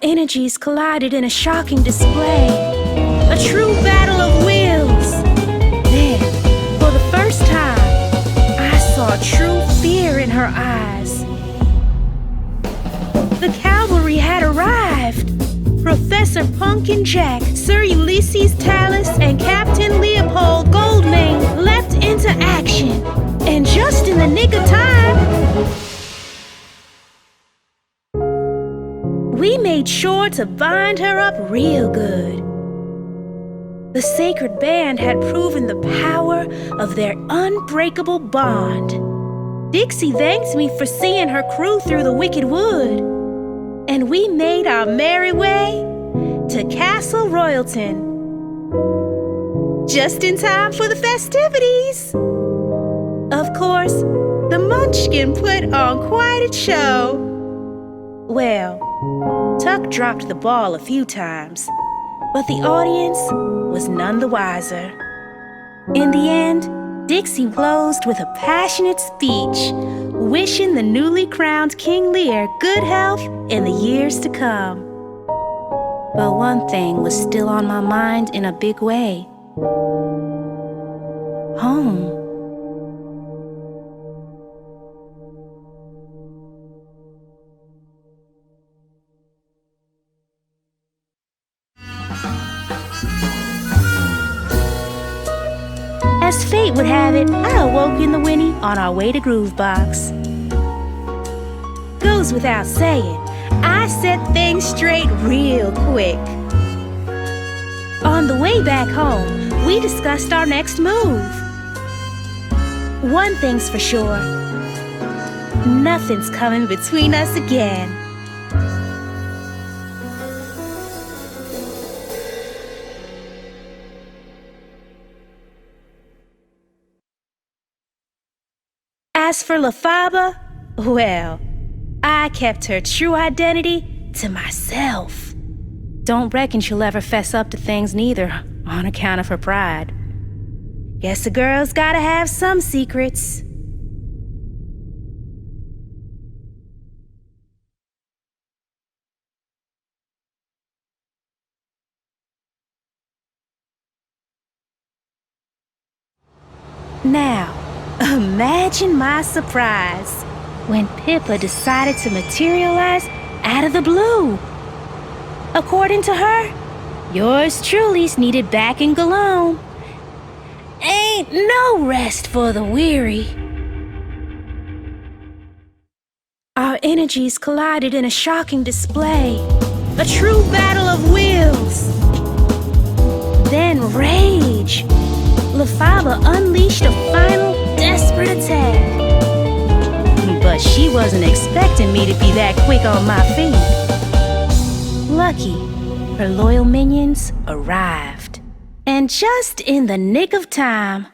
energies collided in a shocking display. A true battle of wills. Then, for the first time, I saw true fear in her eyes. The cavalry had arrived. Professor Pumpkin Jack, Sir Ulysses Talus, and Captain Leopold Goldmane leapt into action. And just in the nick of time, we made sure to bind her up real good. The sacred band had proven the power of their unbreakable bond. Dixie thanked me for seeing her crew through the wicked wood. And we made our merry way to Castle Royalton. Just in time for the festivities. Of course, the Munchkin put on quite a show. Well, Tuck dropped the ball a few times, but the audience was none the wiser. In the end, Dixie closed with a passionate speech, wishing the newly crowned King Lear good health in the years to come. But one thing was still on my mind in a big way. Home. As fate would have it, I awoke in the whinny on our way to Groovebox. Goes without saying, I set things straight real quick. On the way back home, we discussed our next move. One thing's for sure, nothing's coming between us again. As for LeFaba, well, I kept her true identity to myself. Don't reckon she'll ever fess up to things neither, on account of her pride. Guess a girl's gotta have some secrets. Now, imagine my surprise when Pippa decided to materialize out of the blue. According to her, yours truly's needed back in Glome. Ain't no rest for the weary. Our energies collided in a shocking display. A true battle of wills. Then rage. LeFaba unleashed a final desperate attack. But she wasn't expecting me to be that quick on my feet. Lucky, her loyal minions arrived. And just in the nick of time.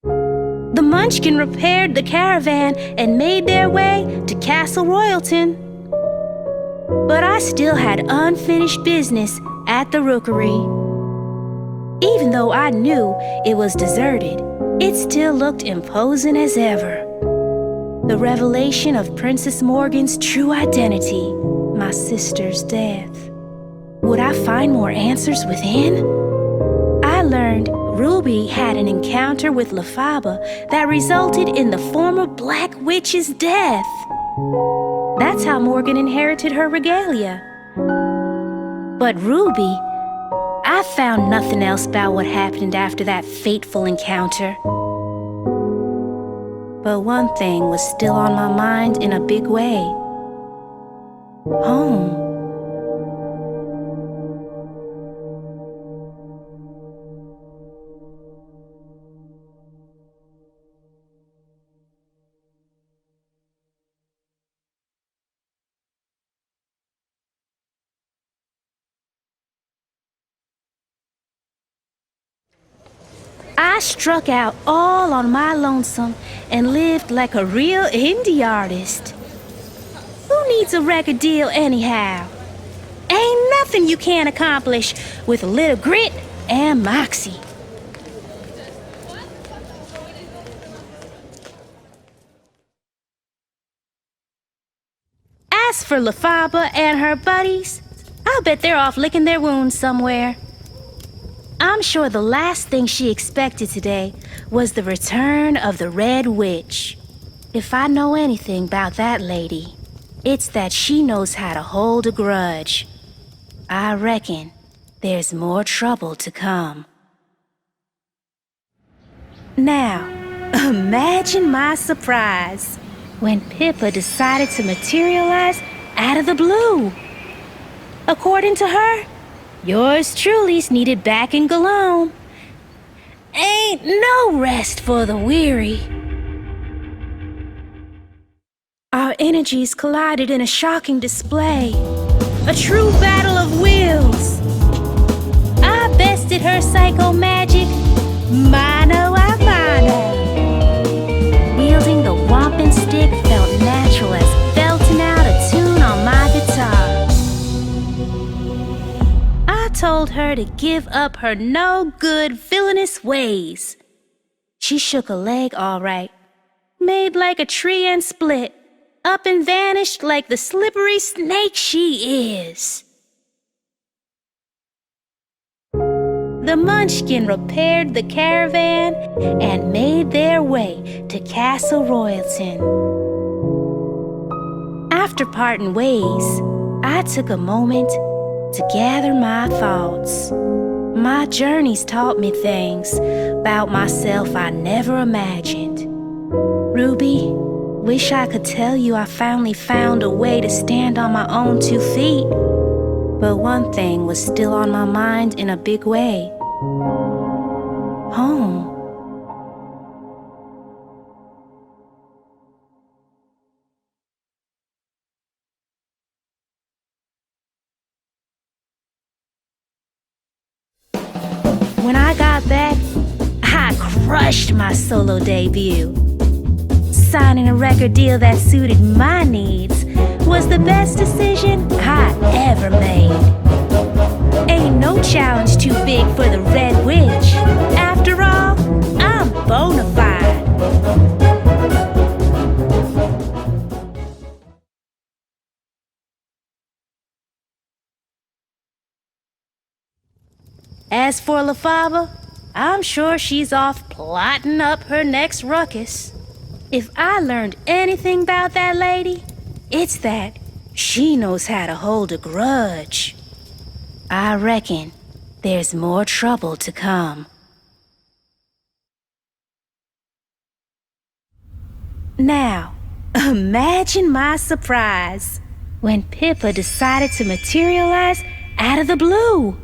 The Munchkin repaired the caravan and made their way to Castle Royalton. But I still had unfinished business at the rookery. Even though I knew it was deserted, it still looked imposing as ever. The revelation of Princess Morgan's true identity, my sister's death. Would I find more answers within? I learned Ruby had an encounter with LeFaba that resulted in the former Black Witch's death. That's how Morgan inherited her regalia. But Ruby, I found nothing else about what happened after that fateful encounter. But one thing was still on my mind in a big way. Home. I struck out all on my lonesome and lived like a real indie artist. Who needs a record deal anyhow? Ain't nothing you can't accomplish with a little grit and moxie. As for LeFaba and her buddies, I'll bet they're off licking their wounds somewhere. I'm sure the last thing she expected today was the return of the Red Witch. If I know anything about that lady, it's that she knows how to hold a grudge. I reckon there's more trouble to come. Now, imagine my surprise when Pippa decided to materialize out of the blue. According to her, yours truly's needed back in Glome. Ain't no rest for the weary. Our energies collided in a shocking display. A true battle of wills. I bested her psycho magic, mano a mano. Wielding the WOMP stick felt natural as belting out a tune on my guitar. I told her to give up her no-good villainous ways. She shook a leg all right, made like a tree and split, up and vanished like the slippery snake she is. The Munchkin repaired the caravan and made their way to Castle Royalton. After parting ways, I took a moment to gather my thoughts. My journeys taught me things about myself I never imagined. Ruby, wish I could tell you I finally found a way to stand on my own 2 feet. But one thing was still on my mind in a big way. Home. When I got back, I crushed my solo debut. Signing a record deal that suited my needs was the best decision I ever made. Ain't no challenge too big for the Red Witch. After all, I'm bona fide. As for LeFaba, I'm sure she's off plotting up her next ruckus. If I learned anything about that lady, it's that she knows how to hold a grudge. I reckon there's more trouble to come. Now, imagine my surprise when Pippa decided to materialize out of the blue.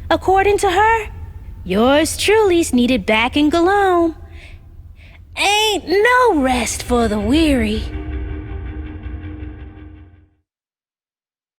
According to her, yours truly's needed back in Glome. Ain't no rest for the weary.